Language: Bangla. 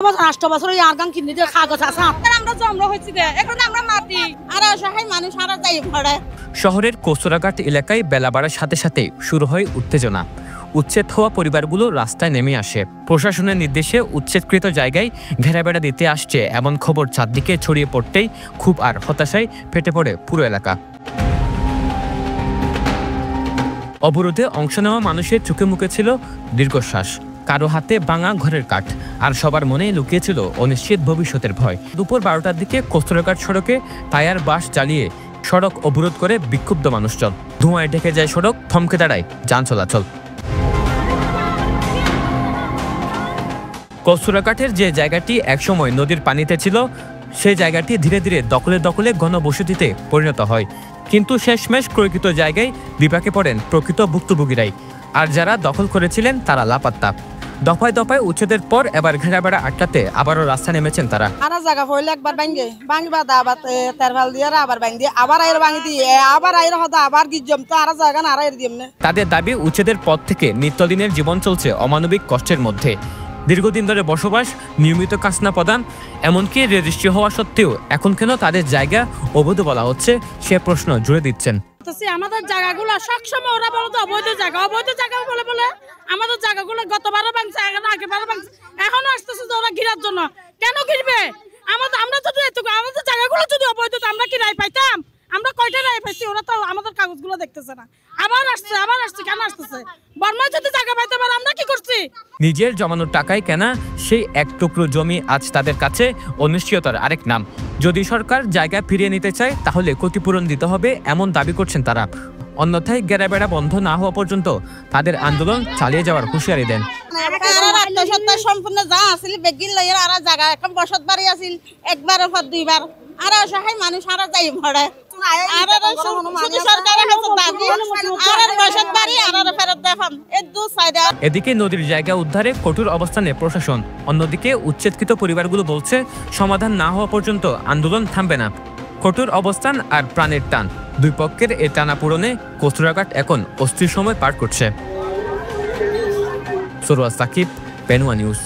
বছর আর গান কিনে দিয়ে কাগজ আছে আমরা জন্ম হয়েছি এখন আমরা মাটি আর অসহায় মানুষ আর যাই পড়ে। শহরের কচুরাঘাট এলাকায় বেলা বাড়ার সাথে সাথে শুরু হয় উত্তেজনা। উচ্ছেদ হওয়া পরিবারগুলো রাস্তায় নেমে আসে। প্রশাসনের নির্দেশে উচ্ছেদকৃত জায়গায় ঘেরাবেড়া দিতে আসছে এমন খবর চারদিকে ছড়িয়ে পড়তেই ক্ষোভ আর হতাশায় ফেটে পড়ে পুরো এলাকা। অবরোধে অংশ নেওয়া মানুষের চোখে মুখে ছিল দীর্ঘশ্বাস, কারো হাতে ভাঙা ঘরের কাঠ, আর সবার মনে লুকিয়েছিল অনিশ্চিত ভবিষ্যতের ভয়। দুপুর 12টার দিকে কচুরাঘাট সড়কে টায়ার বাস জ্বালিয়ে সড়ক অবরোধ করে বিক্ষুব্ধ মানুষজন। ধোঁয়ায় ঢেকে যায় সড়ক, থমকে দাঁড়ায় যান চলাচল। কচুরাঘাটের যে জায়গাটি একসময় নদীর পানিতে ছিল, সেই জায়গাটি ধীরে ধীরে দখলে দখলে ঘনবসতিতে পরিণত হয়। কিন্তু শেষমেশ ক্রয়কৃত জায়গায় বিপাকে পড়েন প্রকৃত ভুক্তভোগীরাই, আর যারা দখল করেছিলেন তারা লাপাত্তা। দফায় দফায় উচ্ছেদের পর এবার ঘেরাবেড়া আটকাতে আবারও রাস্তা নেমেছেন তারা। আর জায়গা হইলে একবার ভাঙবা আবার তেরফাল দিয়ে আবার ভাঙ দিয়ে আবার আইর ভাঙি দিয়ে আবার আইর হদা আবার গিজম তো আর জায়গা না আর আইর দিম না। তাদের দাবি উচ্ছেদের পর থেকে নিত্যদিনের জীবন চলছে অমানবিক কষ্টের মধ্যে। দীর্ঘদিন ধরে বসবাস, নিয়মিত কাজনা প্রদান, এমনকি রেজিস্ট্রি হওয়া সত্ত্বেও এখন কেন তাদের জায়গা অবৈধ বলা হচ্ছে সে প্রশ্ন জুড়ে দিচ্ছেন। আমাদের জায়গাগুলো সবসময় ওরা বলো তো অবৈধ জায়গা বলে বলে আমাদের জায়গাগুলো গতবারও ভাঙছে, আগেবারও ভাঙছে, এখনো আসতেছে যে ওরা ঘিরার জন্য। কেন ঘিরবে? আমরা যদি আমাদের জায়গাগুলো যদি অবৈধ আমরা কি রায় পাইতাম? আমরা কয়টা রায় পাইছি? ওরা তো আমাদের কাগজগুলো দেখতেছে না। আবার আসছে কেন আসতেছে? বর্মায় যদি জায়গা পাইতে পারে আমরা কি করছি? নিজের জমানোর টাকায় কেনা সেই এক টুকরো জমি আজ তাদের কাছে অনিশ্চয়তার আরেক নাম। যদি সরকার জায়গা ফিরিয়ে নিতে চায় তাহলে ক্ষতিপূরণ দিতে হবে এমন দাবি করছেন তারা। অন্যথায় ঘেরাবেড়া বন্ধ না হওয়া পর্যন্ত তাদের আন্দোলন চালিয়ে যাওয়ার হুঁশিয়ারি দেন। সম্পূর্ণ যা আসিল বেগিল লইয়ের আর জায়গা এখন বসত বাড়ি আসিল একবার পর দুইবার আর অসহায় মানুষ আর যাই পড়ে। এদিকে নদীর জায়গা উদ্ধারে কঠোর অবস্থানে প্রশাসন, অন্যদিকে উচ্ছেদকৃত পরিবারগুলো বলছে সমাধান না হওয়া পর্যন্ত আন্দোলন থামবে না। কঠোর অবস্থান আর প্রাণের টান, দুই পক্ষের এই টানাপোড়েনে কচুরাঘাট এখন অস্থির সময় পার করছে। সরোয়ার সাকিব, পেনুয়া নিউজ।